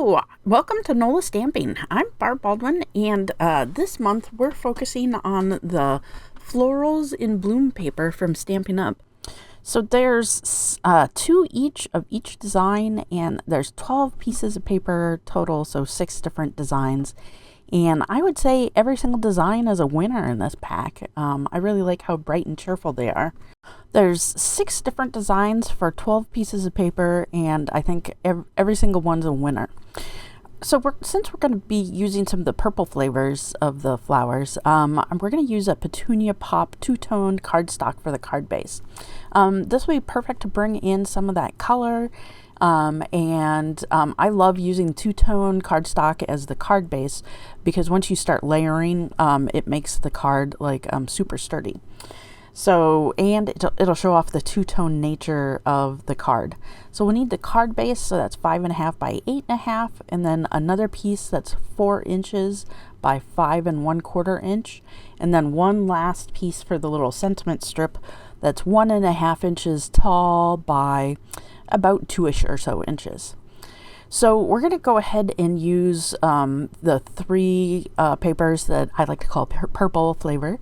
Hello, welcome to NOLA Stamping. I'm Barb Baldwin, and this month we're focusing on the Florals in Bloom paper from Stampin' Up. So there's 2 each of each design, and there's 12 pieces of paper total, so 6 different designs. And I would say every single design is a winner in this pack. I really like how bright and cheerful they are. There's 6 different designs for 12 pieces of paper, and I think every single one's a winner. So since we're going to be using some of the purple flavors of the flowers, we're going to use a Petunia Pop two-tone cardstock for the card base. This will be perfect to bring in some of that color, and I love using two-tone cardstock as the card base because once you start layering, it makes the card like super sturdy. So, and it'll show off the two-tone nature of the card. So we'll need the card base, so that's 5.5 by 8.5, and then another piece that's 4 inches by 5 1/4 inch, and then one last piece for the little sentiment strip that's 1.5 inches tall by about 2-ish or so inches. So we're going to go ahead and use the 3 papers that I like to call purple flavor.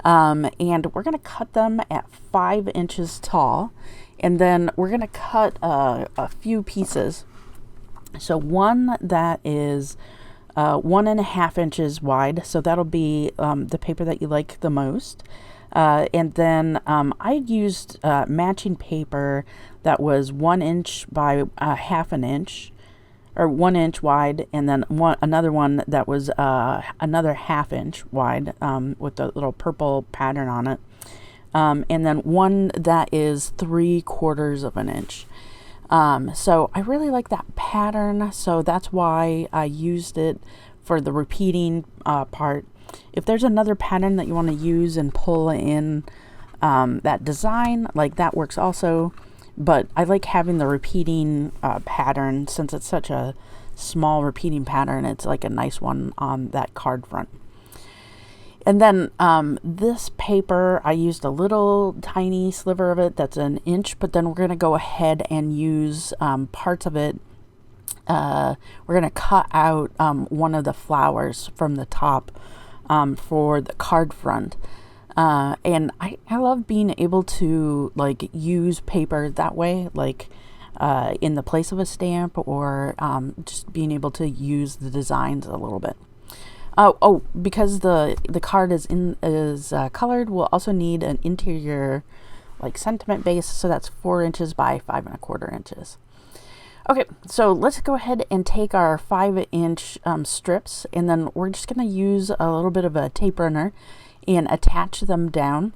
And we're going to cut them at 5 inches tall, and then we're going to cut a few pieces. So one that is 1.5 inches wide, so that'll be the paper that you like the most. And then I used matching paper that was 1 inch by 1/2 inch, or 1 inch wide, and then another one that was another 1/2 inch wide with the little purple pattern on it, and then one that is 3/4 of an inch. So I really like that pattern, so that's why I used it for the repeating part. If there's another pattern that you want to use and pull in that design, like that works also. But I like having the repeating pattern since it's such a small repeating pattern. It's like a nice one on that card front. And then this paper, I used a little tiny sliver of it that's 1 inch, but then we're going to go ahead and use parts of it. We're going to cut out one of the flowers from the top for the card front. And I love being able to like use paper that way, like in the place of a stamp, or just being able to use the designs a little bit. Because the card is colored, we'll also need an interior like sentiment base, so that's 4 inches by 5 1/4 inches. Okay, so let's go ahead and take our 5-inch strips, and then we're just going to use a little bit of a tape runner and attach them down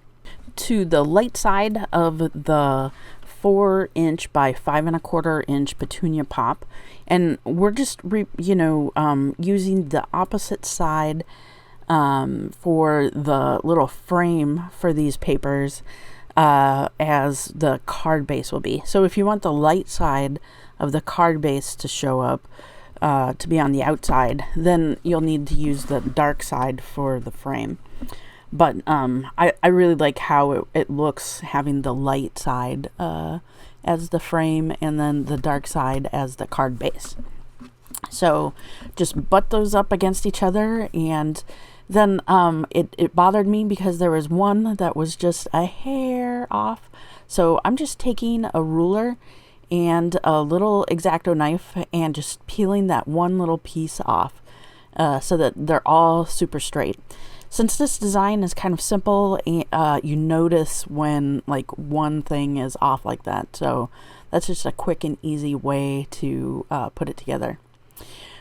to the light side of the 4 inch by 5 1/4 inch Petunia Pop, and we're just using the opposite side for the little frame for these papers as the card base will be. So if you want the light side of the card base to show up to be on the outside, then you'll need to use the dark side for the frame. But I really like how it looks having the light side as the frame and then the dark side as the card base. So just butt those up against each other, and then it bothered me because there was one that was just a hair off. So I'm just taking a ruler and a little X-Acto knife and just peeling that one little piece off so that they're all super straight. Since this design is kind of simple, you notice when like one thing is off like that. So that's just a quick and easy way to put it together.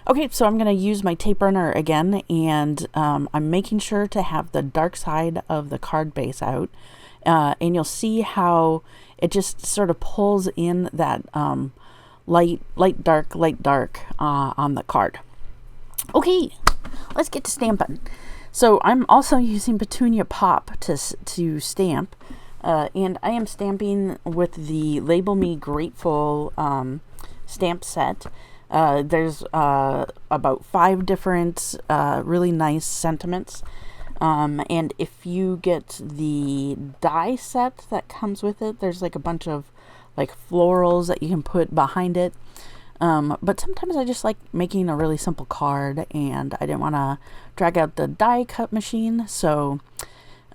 Okay, so I'm going to use my tape runner again, and I'm making sure to have the dark side of the card base out. And you'll see how it just sort of pulls in that light, dark on the card. Okay, let's get to stamping. So I'm also using Petunia Pop to stamp, and I am stamping with the Label Me Grateful stamp set. There's about 5 different really nice sentiments, and if you get the die set that comes with it, there's like a bunch of like florals that you can put behind it. But sometimes I just like making a really simple card, and I didn't want to drag out the die cut machine, so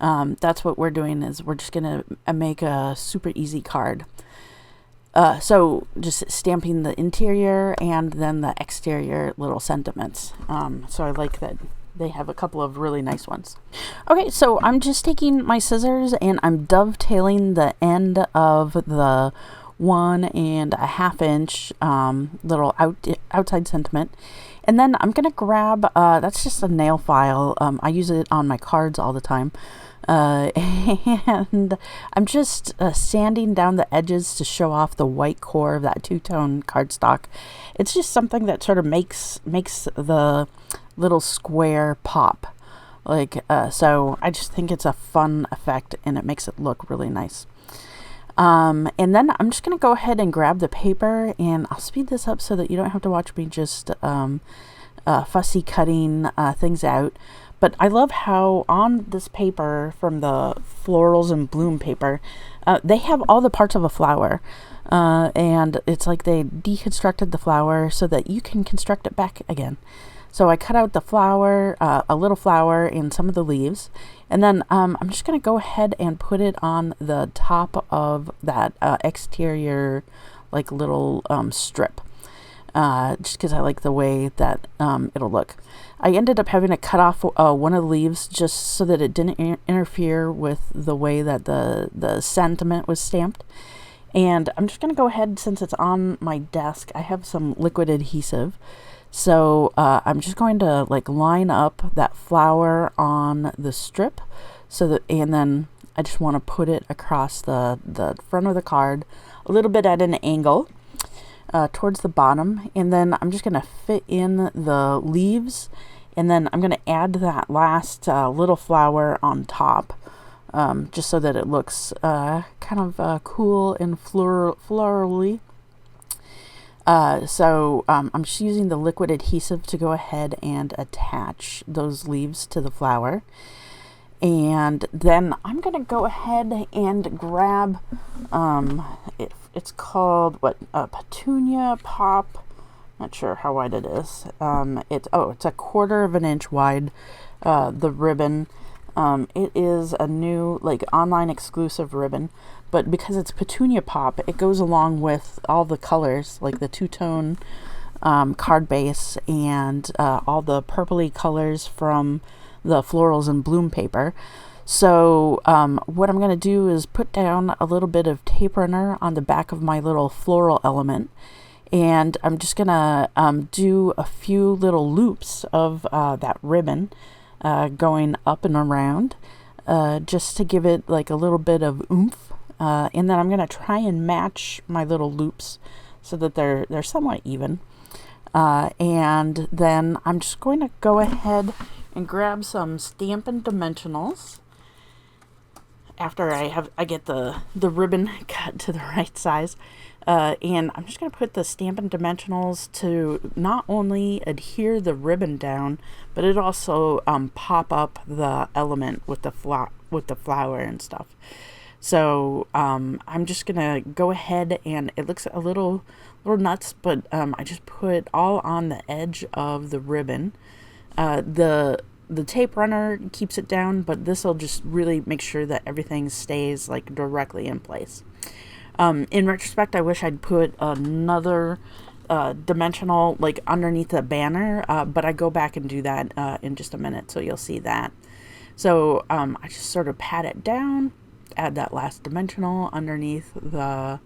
that's what we're doing, is we're just gonna make a super easy card. So just stamping the interior and then the exterior little sentiments. So I like that they have a couple of really nice ones. Okay, so I'm just taking my scissors and I'm dovetailing the end of the 1.5 inch little outside sentiment. And then I'm gonna grab, that's just a nail file. I use it on my cards all the time. And I'm just sanding down the edges to show off the white core of that two-tone cardstock. It's just something that sort of makes the little square pop. So I just think it's a fun effect and it makes it look really nice. And then I'm just going to go ahead and grab the paper, and I'll speed this up so that you don't have to watch me just fussy cutting things out. But I love how on this paper from the Florals and Bloom paper, they have all the parts of a flower. And it's like they deconstructed the flower so that you can construct it back again. So I cut out the flower, a little flower, and some of the leaves. And then I'm just going to go ahead and put it on the top of that exterior like little strip. Just because I like the way that it'll look. I ended up having to cut off one of the leaves just so that it didn't interfere with the way that the sentiment was stamped. And I'm just going to go ahead, since it's on my desk, I have some liquid adhesive. So I'm just going to like line up that flower on the strip, and then I just want to put it across the front of the card a little bit at an angle towards the bottom, and then I'm just going to fit in the leaves, and then I'm going to add that last little flower on top, just so that it looks kind of cool and florally. So I'm just using the liquid adhesive to go ahead and attach those leaves to the flower. And then I'm going to go ahead and grab, it's called, a petunia pop. Not sure how wide it is. It's a 1/4 inch wide, the ribbon. It is a new, like, online exclusive ribbon, but because it's petunia pop, it goes along with all the colors, like the two-tone card base and all the purpley colors from the Florals and Bloom paper. So what I'm going to do is put down a little bit of tape runner on the back of my little floral element, and I'm just going to do a few little loops of that ribbon going up and around, just to give it like a little bit of oomph. And then I'm going to try and match my little loops so that they're somewhat even. And then I'm just going to go ahead and grab some Stampin' dimensionals after I get the ribbon cut to the right size. And I'm just going to put the Stampin' dimensionals to not only adhere the ribbon down, but it also pop up the element with the flower and stuff. So I'm just gonna go ahead, and it looks a little nuts, but I just put all on the edge of the ribbon. The tape runner keeps it down, but this will just really make sure that everything stays like directly in place. In retrospect, I wish I'd put another dimensional like underneath the banner, but I go back and do that in just a minute, so you'll see that. So I just sort of pat it down, add that last dimensional underneath the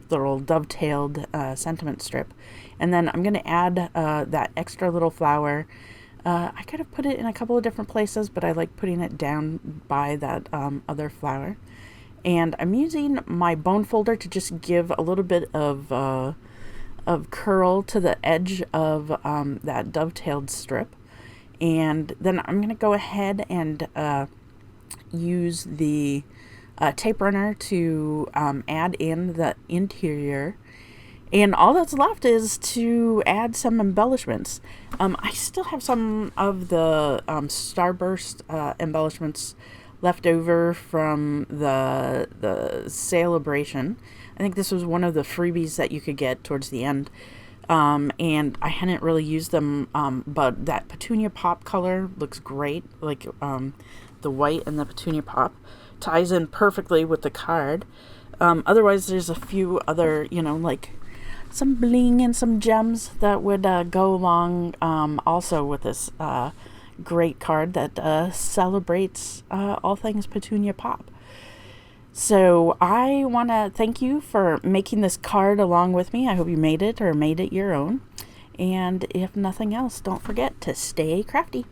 little dovetailed sentiment strip, and then I'm going to add that extra little flower. I could have put it in a couple of different places, but I like putting it down by that other flower. And I'm using my bone folder to just give a little bit of curl to the edge of that dovetailed strip. And then I'm going to go ahead and use the tape runner to add in the interior. And all that's left is to add some embellishments. I still have some of the starburst embellishments left over from the celebration. I think this was one of the freebies that you could get towards the end. And I hadn't really used them, but that petunia pop color looks great. Like the white and the petunia pop ties in perfectly with the card. Otherwise, there's a few other, like some bling and some gems that would go along also with this great card that celebrates all things petunia pop. So I want to thank you for making this card along with me. I hope you made it or made it your own. And if nothing else, don't forget to stay crafty.